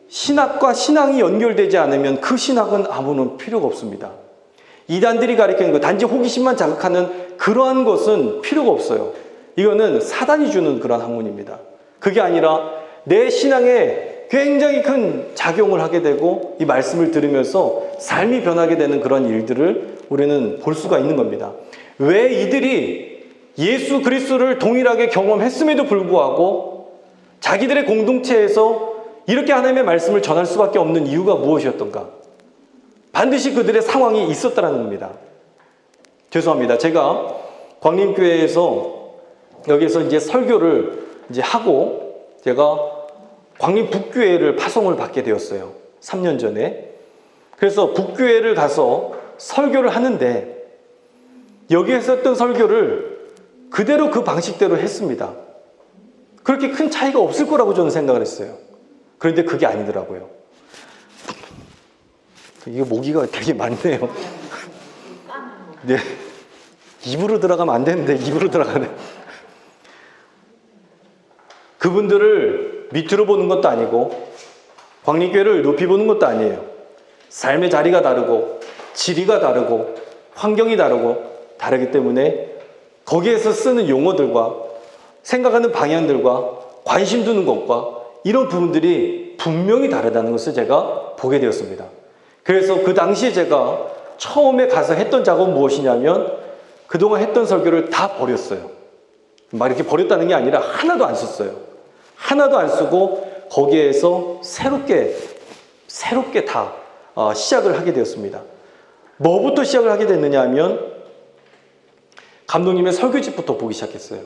신학과 신앙이 연결되지 않으면 그 신학은 아무런 필요가 없습니다. 이단들이 가리키는 거 단지 호기심만 자극하는 그러한 것은 필요가 없어요. 이거는 사단이 주는 그런 학문입니다. 그게 아니라 내 신앙에 굉장히 큰 작용을 하게 되고 이 말씀을 들으면서 삶이 변하게 되는 그런 일들을 우리는 볼 수가 있는 겁니다. 왜 이들이 예수 그리스도를 동일하게 경험했음에도 불구하고 자기들의 공동체에서 이렇게 하나님의 말씀을 전할 수밖에 없는 이유가 무엇이었던가? 반드시 그들의 상황이 있었다는 겁니다. 죄송합니다. 제가 광림교회에서 여기서 이제 설교를 이제 하고 제가 광림 북교회를 파송을 받게 되었어요. 3년 전에. 그래서 북교회를 가서 설교를 하는데 여기에서 했던 설교를 그대로 그 방식대로 했습니다. 그렇게 큰 차이가 없을 거라고 저는 생각을 했어요. 그런데 그게 아니더라고요. 이게 모기가 되게 많네요. 네. 입으로 들어가면 안 되는데 입으로 들어가네. 그분들을 밑으로 보는 것도 아니고 광림교회를 높이 보는 것도 아니에요. 삶의 자리가 다르고 지리가 다르고 환경이 다르기 때문에 거기에서 쓰는 용어들과 생각하는 방향들과 관심 두는 것과 이런 부분들이 분명히 다르다는 것을 제가 보게 되었습니다. 그래서 그 당시에 제가 처음에 가서 했던 작업은 무엇이냐면 그동안 했던 설교를 다 버렸어요. 막 이렇게 버렸다는 게 아니라 하나도 안 썼어요. 하나도 안 쓰고 거기에서 새롭게 다 시작을 하게 되었습니다. 뭐부터 시작을 하게 됐느냐 하면 감독님의 설교집부터 보기 시작했어요.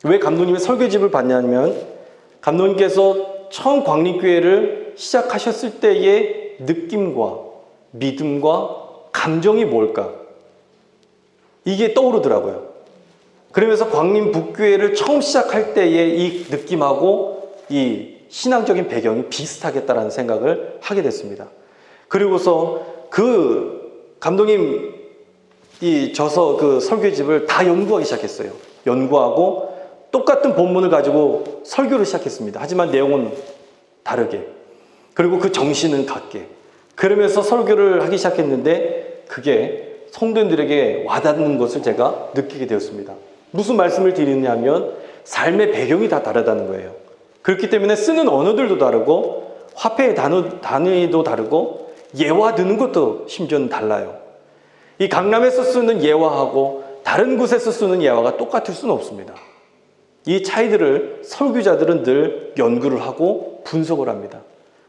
왜 감독님의 설교집을 봤냐면 감독님께서 처음 광림교회를 시작하셨을 때의 느낌과 믿음과 감정이 뭘까? 이게 떠오르더라고요. 그러면서 광림 북교회를 처음 시작할 때의 이 느낌하고 이 신앙적인 배경이 비슷하겠다라는 생각을 하게 됐습니다. 그리고서 그 감독님 저서 그 설교집을 다 연구하기 시작했어요. 연구하고 똑같은 본문을 가지고 설교를 시작했습니다. 하지만 내용은 다르게. 그리고 그 정신은 같게. 그러면서 설교를 하기 시작했는데 그게 성도님들에게 와닿는 것을 제가 느끼게 되었습니다. 무슨 말씀을 드리느냐면 삶의 배경이 다 다르다는 거예요. 그렇기 때문에 쓰는 언어들도 다르고 화폐의 단위도 다르고 예화 드는 것도 심지어는 달라요. 이 강남에서 쓰는 예화하고 다른 곳에서 쓰는 예화가 똑같을 수는 없습니다. 이 차이들을 설교자들은 늘 연구를 하고 분석을 합니다.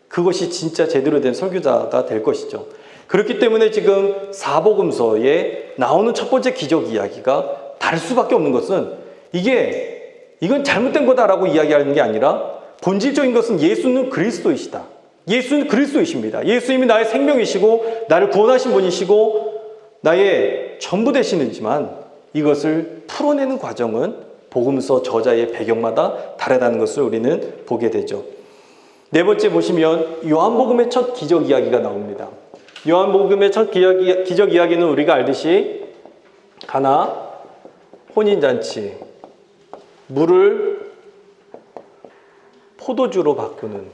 그것이 진짜 제대로 된 설교자가 될 것이죠. 그렇기 때문에 지금 사복음서에 나오는 첫 번째 기적 이야기가 다를 수밖에 없는 것은 이건 잘못된 거다라고 이야기하는 게 아니라 본질적인 것은 예수는 그리스도이시다. 예수는 그리스도이십니다. 예수님이 나의 생명이시고 나를 구원하신 분이시고 나의 전부 되시는지만 이것을 풀어내는 과정은 복음서 저자의 배경마다 다르다는 것을 우리는 보게 되죠. 네 번째 보시면 요한복음의 첫 기적 이야기가 나옵니다. 요한복음의 첫 기적 이야기는 우리가 알듯이 가나 혼인잔치, 물을 포도주로 바꾸는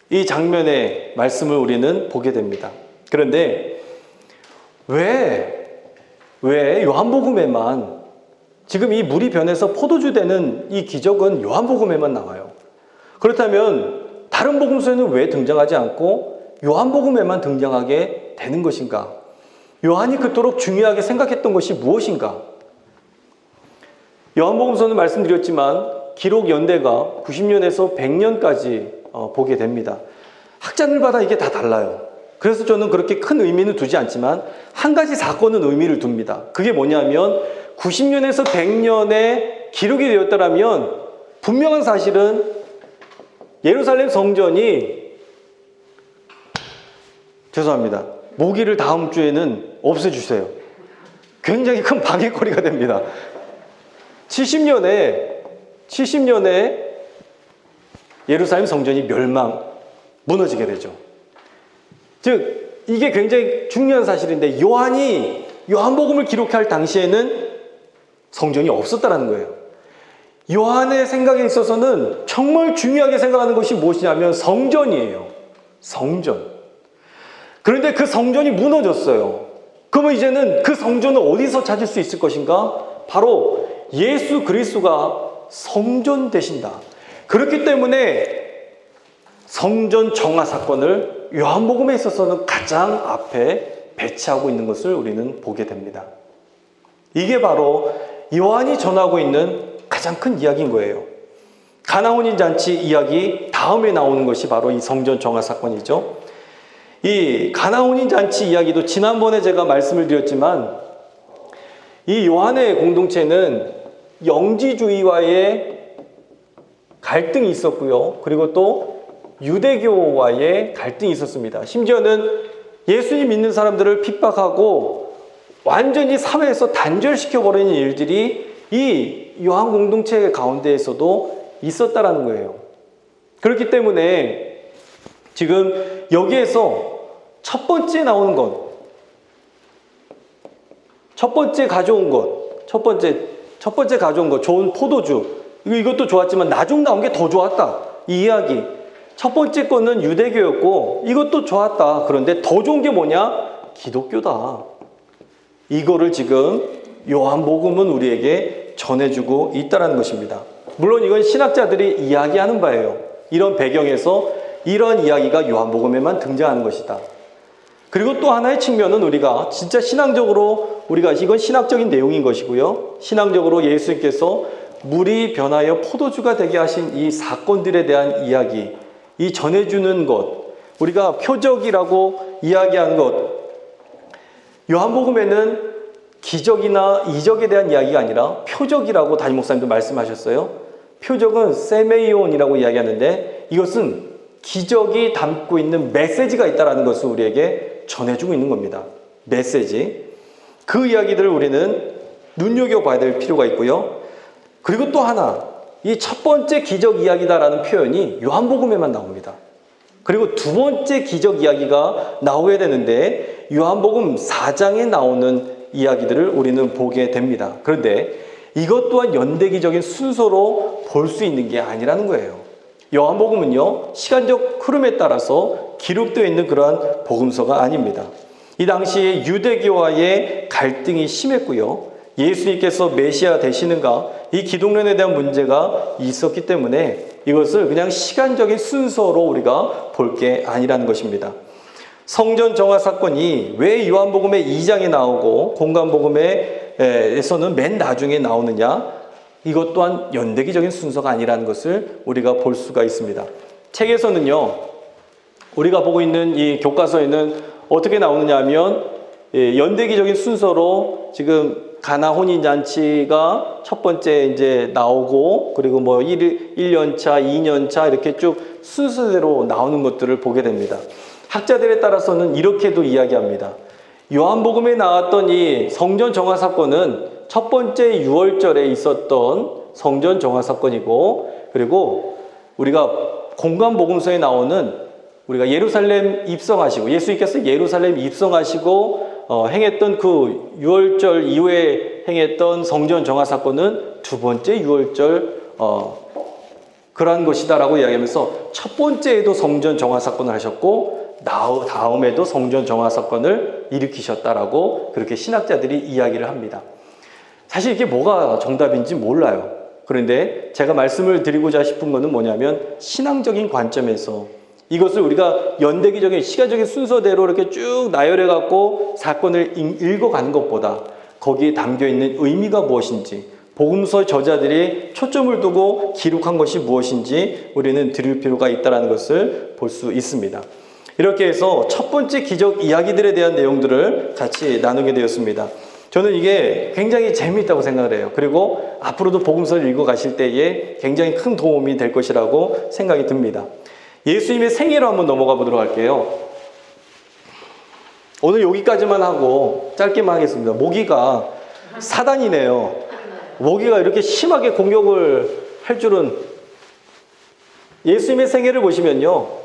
이 장면의 말씀을 우리는 보게 됩니다. 그런데 왜 요한복음에만 지금 이 물이 변해서 포도주 되는 이 기적은 요한복음에만 나와요? 그렇다면 다른 복음서에는 왜 등장하지 않고 요한복음에만 등장하게 되는 것인가? 요한이 그토록 중요하게 생각했던 것이 무엇인가? 요한복음서는 말씀드렸지만 기록 연대가 90년에서 100년까지 보게 됩니다. 학자들마다 이게 다 달라요. 그래서 저는 그렇게 큰 의미는 두지 않지만 한 가지 사건은 의미를 둡니다. 그게 뭐냐면 90년에서 100년에 기록이 되었더라면 분명한 사실은 예루살렘 성전이 죄송합니다. 모기를 다음 주에는 없애주세요. 굉장히 큰 방해거리가 됩니다. 70년에 예루살렘 성전이 무너지게 되죠. 즉 이게 굉장히 중요한 사실인데 요한복음을 기록할 당시에는 성전이 없었다는 거예요. 요한의 생각에 있어서는 정말 중요하게 생각하는 것이 무엇이냐면 성전이에요. 성전. 그런데 그 성전이 무너졌어요. 그러면 이제는 그 성전을 어디서 찾을 수 있을 것인가? 바로 예수 그리스도가 성전 되신다. 그렇기 때문에 성전 정화 사건을 요한복음에 있어서는 가장 앞에 배치하고 있는 것을 우리는 보게 됩니다. 이게 바로 요한이 전하고 있는 가장 큰 이야기인 거예요. 가나 혼인잔치 이야기 다음에 나오는 것이 바로 이 성전 정화 사건이죠. 이 가나 혼인잔치 이야기도 지난번에 제가 말씀을 드렸지만 이 요한의 공동체는 영지주의와의 갈등이 있었고요. 그리고 또 유대교와의 갈등이 있었습니다. 심지어는 예수님 믿는 사람들을 핍박하고 완전히 사회에서 단절시켜버리는 일들이 이 요한 공동체 가운데에서도 있었다라는 거예요. 그렇기 때문에 지금 여기에서 첫 번째 나오는 것, 첫 번째 가져온 것, 좋은 포도주, 이것도 좋았지만 나중 나온 게 더 좋았다. 이 이야기. 첫 번째 거는 유대교였고 이것도 좋았다. 그런데 더 좋은 게 뭐냐? 기독교다. 이거를 지금 요한복음은 우리에게 전해주고 있다는 것입니다. 물론 이건 신학자들이 이야기하는 바예요. 이런 배경에서 이런 이야기가 요한복음에만 등장하는 것이다. 그리고 또 하나의 측면은 우리가 진짜 신앙적으로 이건 신학적인 내용인 것이고요. 신앙적으로 예수님께서 물이 변하여 포도주가 되게 하신 이 사건들에 대한 이야기, 이 전해주는 것, 우리가 표적이라고 이야기하는 것, 요한복음에는 기적이나 이적에 대한 이야기가 아니라 표적이라고 담임 목사님도 말씀하셨어요. 표적은 세메이온이라고 이야기하는데 이것은 기적이 담고 있는 메시지가 있다는 것을 우리에게 전해주고 있는 겁니다. 메시지. 그 이야기들을 우리는 눈여겨봐야 될 필요가 있고요. 그리고 또 하나, 이 첫 번째 기적 이야기다라는 표현이 요한복음에만 나옵니다. 그리고 두 번째 기적 이야기가 나오게 되는데 요한복음 4장에 나오는 이야기들을 우리는 보게 됩니다. 그런데 이것 또한 연대기적인 순서로 볼 수 있는 게 아니라는 거예요. 요한복음은요, 시간적 흐름에 따라서 기록되어 있는 그러한 복음서가 아닙니다. 이 당시에 유대교와의 갈등이 심했고요. 예수님께서 메시아 되시는가? 이 기독론에 대한 문제가 있었기 때문에 이것을 그냥 시간적인 순서로 우리가 볼 게 아니라는 것입니다. 성전 정화 사건이 왜 요한복음의 2장에 나오고 공관복음에서는 맨 나중에 나오느냐? 이것 또한 연대기적인 순서가 아니라는 것을 우리가 볼 수가 있습니다. 책에서는요, 우리가 보고 있는 이 교과서에는 어떻게 나오느냐 하면 연대기적인 순서로 지금 가나 혼인잔치가 첫 번째 이제 나오고 그리고 뭐 1년차, 2년차 이렇게 쭉 순서대로 나오는 것들을 보게 됩니다. 학자들에 따라서는 이렇게도 이야기합니다. 요한복음에 나왔던 이 성전 정화 사건은 첫 번째 유월절에 있었던 성전 정화 사건이고 그리고 우리가 공관복음서에 나오는 우리가 예루살렘 입성하시고 예수님께서 예루살렘 입성하시고 행했던 그 유월절 이후에 행했던 성전 정화 사건은 두 번째 유월절 그러한 것이다라고 이야기하면서 첫 번째에도 성전 정화 사건을 하셨고 다음에도 성전 정화 사건을 일으키셨다라고 그렇게 신학자들이 이야기를 합니다. 사실 이게 뭐가 정답인지 몰라요. 그런데 제가 말씀을 드리고자 싶은 것은 뭐냐면 신앙적인 관점에서 이것을 우리가 연대기적인 시간적인 순서대로 이렇게 쭉 나열해 갖고 사건을 읽어가는 것보다 거기에 담겨 있는 의미가 무엇인지 복음서 저자들이 초점을 두고 기록한 것이 무엇인지 우리는 들을 필요가 있다는 것을 볼 수 있습니다. 이렇게 해서 첫 번째 기적 이야기들에 대한 내용들을 같이 나누게 되었습니다. 저는 이게 굉장히 재미있다고 생각을 해요. 그리고 앞으로도 복음서를 읽어가실 때에 굉장히 큰 도움이 될 것이라고 생각이 듭니다. 예수님의 생애로 한번 넘어가 보도록 할게요. 오늘 여기까지만 하고 짧게만 하겠습니다. 모기가 사단이네요. 모기가 이렇게 심하게 공격을 할 줄은. 예수님의 생애를 보시면요,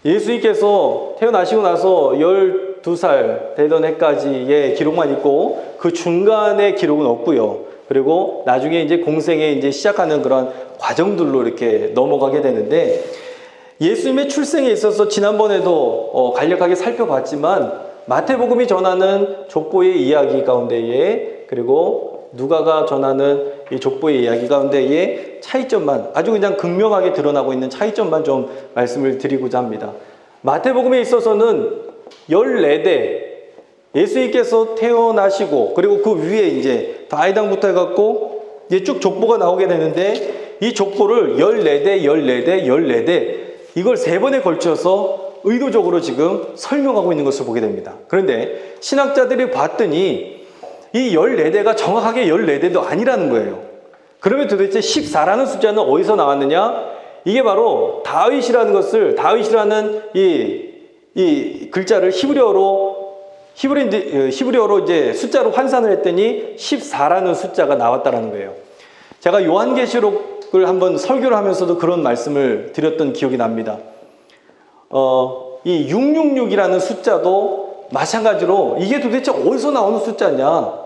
예수님께서 태어나시고 나서 12살 되던 해까지의 기록만 있고 그 중간의 기록은 없고요. 그리고 나중에 이제 공생에 이제 시작하는 그런 과정들로 이렇게 넘어가게 되는데, 예수님의 출생에 있어서 지난번에도 간략하게 살펴봤지만 마태복음이 전하는 족보의 이야기 가운데에, 그리고 누가가 전하는 이 족보의 이야기 가운데에 차이점만, 아주 그냥 극명하게 드러나고 있는 차이점만 좀 말씀을 드리고자 합니다. 마태복음에 있어서는 14대 예수님께서 태어나시고, 그리고 그 위에 이제 다이당부터 해갖고 이제 쭉 족보가 나오게 되는데, 이 족보를 14대, 14대, 14대 이걸 3번에 걸쳐서 의도적으로 지금 설명하고 있는 것을 보게 됩니다. 그런데 신학자들이 봤더니 이 14대가 정확하게 14대도 아니라는 거예요. 그러면 도대체 14라는 숫자는 어디서 나왔느냐? 이게 바로 다윗이라는 것을, 다윗이라는 이 글자를 히브리어로 이제 숫자로 환산을 했더니 14라는 숫자가 나왔다라는 거예요. 제가 요한계시록을 한번 설교를 하면서도 그런 말씀을 드렸던 기억이 납니다. 이 666이라는 숫자도 마찬가지로 이게 도대체 어디서 나오는 숫자냐?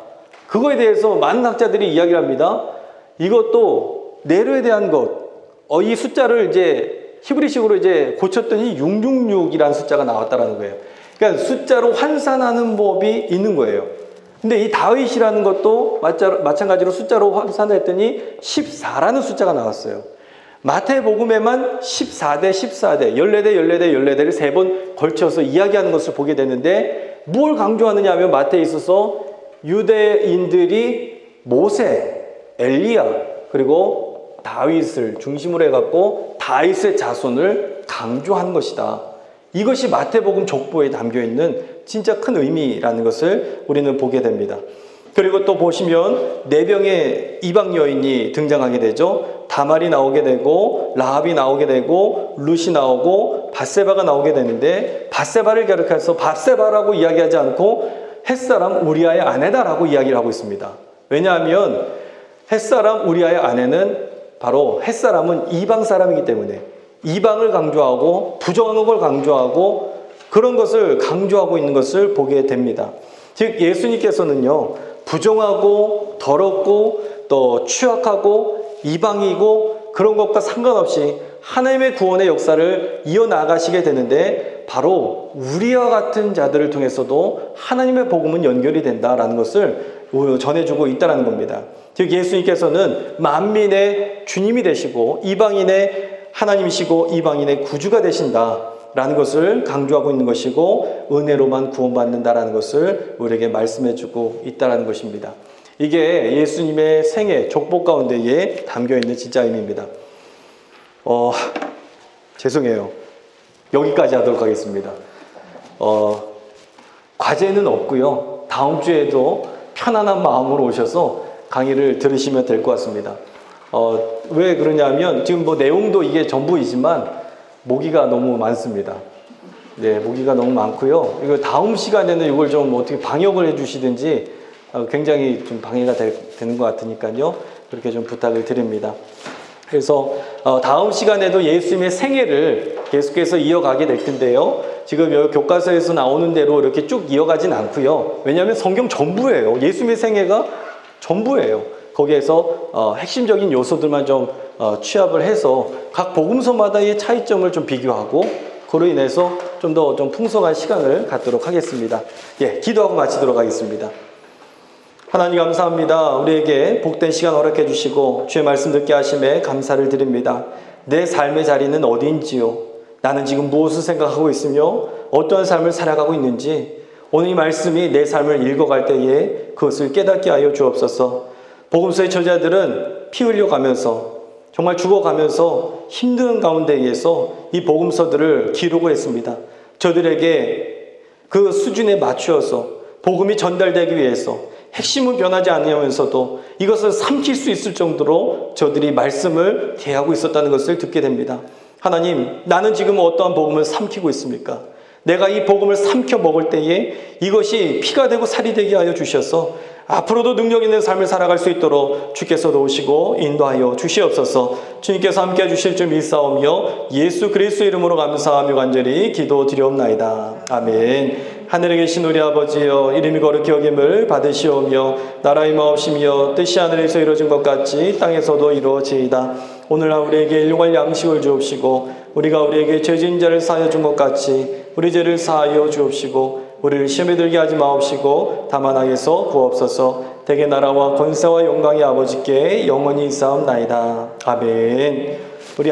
그거에 대해서 많은 학자들이 이야기를 합니다. 이것도 네로에 대한 것, 이 숫자를 이제 히브리식으로 이제 고쳤더니 666이라는 숫자가 나왔다라는 거예요. 그러니까 숫자로 환산하는 법이 있는 거예요. 근데 이 다윗이라는 것도 마찬가지로 숫자로 환산했더니 14라는 숫자가 나왔어요. 마태복음에만 14대, 14대, 14대, 14대, 14대를 3번 걸쳐서 이야기하는 것을 보게 되는데, 뭘 강조하느냐 하면 마태에 있어서 유대인들이 모세, 엘리야, 그리고 다윗을 중심으로 해갖고 다윗의 자손을 강조한 것이다. 이것이 마태복음 족보에 담겨있는 진짜 큰 의미라는 것을 우리는 보게 됩니다. 그리고 또 보시면 4명의 이방 여인이 등장하게 되죠. 다말이 나오게 되고, 라합이 나오게 되고, 룻이 나오고, 밧세바가 나오게 되는데, 밧세바를 가리켜서 밧세바라고 이야기하지 않고 햇사람 우리아의 아내다라고 이야기를 하고 있습니다. 왜냐하면 햇사람 우리아의 아내는 바로 햇사람은 이방 사람이기 때문에 이방을 강조하고 부정한 걸 강조하고 그런 것을 강조하고 있는 것을 보게 됩니다. 즉 예수님께서는요, 부정하고 더럽고 또 취약하고 이방이고 그런 것과 상관없이 하나님의 구원의 역사를 이어나가시게 되는데, 바로 우리와 같은 자들을 통해서도 하나님의 복음은 연결이 된다라는 것을 전해주고 있다는 겁니다. 즉 예수님께서는 만민의 주님이 되시고 이방인의 하나님이시고 이방인의 구주가 되신다라는 것을 강조하고 있는 것이고, 은혜로만 구원받는다라는 것을 우리에게 말씀해주고 있다는 것입니다. 이게 예수님의 생애 족보 가운데에 담겨있는 진짜 의미입니다. 죄송해요. 여기까지 하도록 하겠습니다. 과제는 없고요. 다음 주에도 편안한 마음으로 오셔서 강의를 들으시면 될 것 같습니다. 왜 그러냐면 지금 뭐 내용도 이게 전부이지만 모기가 너무 많습니다. 네, 모기가 너무 많고요. 이거 다음 시간에는 이걸 좀 어떻게 방역을 해주시든지 굉장히 좀 방해가 되는 것 같으니까요. 그렇게 좀 부탁을 드립니다. 그래서 다음 시간에도 예수님의 생애를 계속해서 이어가게 될 텐데요. 지금 여기 교과서에서 나오는 대로 이렇게 쭉 이어가진 않고요. 왜냐하면 성경 전부예요. 예수님의 생애가 전부예요. 거기에서 핵심적인 요소들만 좀 취합을 해서 각 복음서마다의 차이점을 좀 비교하고, 그로 인해서 좀 더 좀 풍성한 시간을 갖도록 하겠습니다. 예, 기도하고 마치도록 하겠습니다. 하나님 감사합니다. 우리에게 복된 시간 허락해 주시고 주의 말씀 듣게 하심에 감사를 드립니다. 내 삶의 자리는 어디인지요? 나는 지금 무엇을 생각하고 있으며 어떠한 삶을 살아가고 있는지 오늘 이 말씀이 내 삶을 읽어갈 때에 그것을 깨닫게 하여 주옵소서. 복음서의 저자들은 피 흘려가면서 정말 죽어가면서 힘든 가운데에서 이 복음서들을 기록을 했습니다. 저들에게 그 수준에 맞추어서 복음이 전달되기 위해서 핵심은 변하지 않으면서도 이것을 삼킬 수 있을 정도로 저들이 말씀을 대하고 있었다는 것을 듣게 됩니다. 하나님, 나는 지금 어떠한 복음을 삼키고 있습니까? 내가 이 복음을 삼켜 먹을 때에 이것이 피가 되고 살이 되게 하여 주셔서 앞으로도 능력 있는 삶을 살아갈 수 있도록 주께서 도우시고 인도하여 주시옵소서. 주님께서 함께해 주실 줄 믿사오며 예수 그리스도의 이름으로 감사하며 간절히 기도드리옵나이다. 아멘. 하늘에 계신 우리 아버지여, 이름이 거룩히 여김을 받으시오며 나라의 마옵시며 뜻이 하늘에서 이루어진 것 같이 땅에서도 이루어지이다. 오늘날 우리에게 일용할 양식을 주옵시고 우리가 우리에게 죄진 자를 사하여 준 것 같이 우리 죄를 사하여 주옵시고 우리를 시험에 들게 하지 마옵시고 다만 악에서 구하옵소서. 대개 나라와 권세와 영광이 아버지께 영원히 있사옵나이다. 아멘.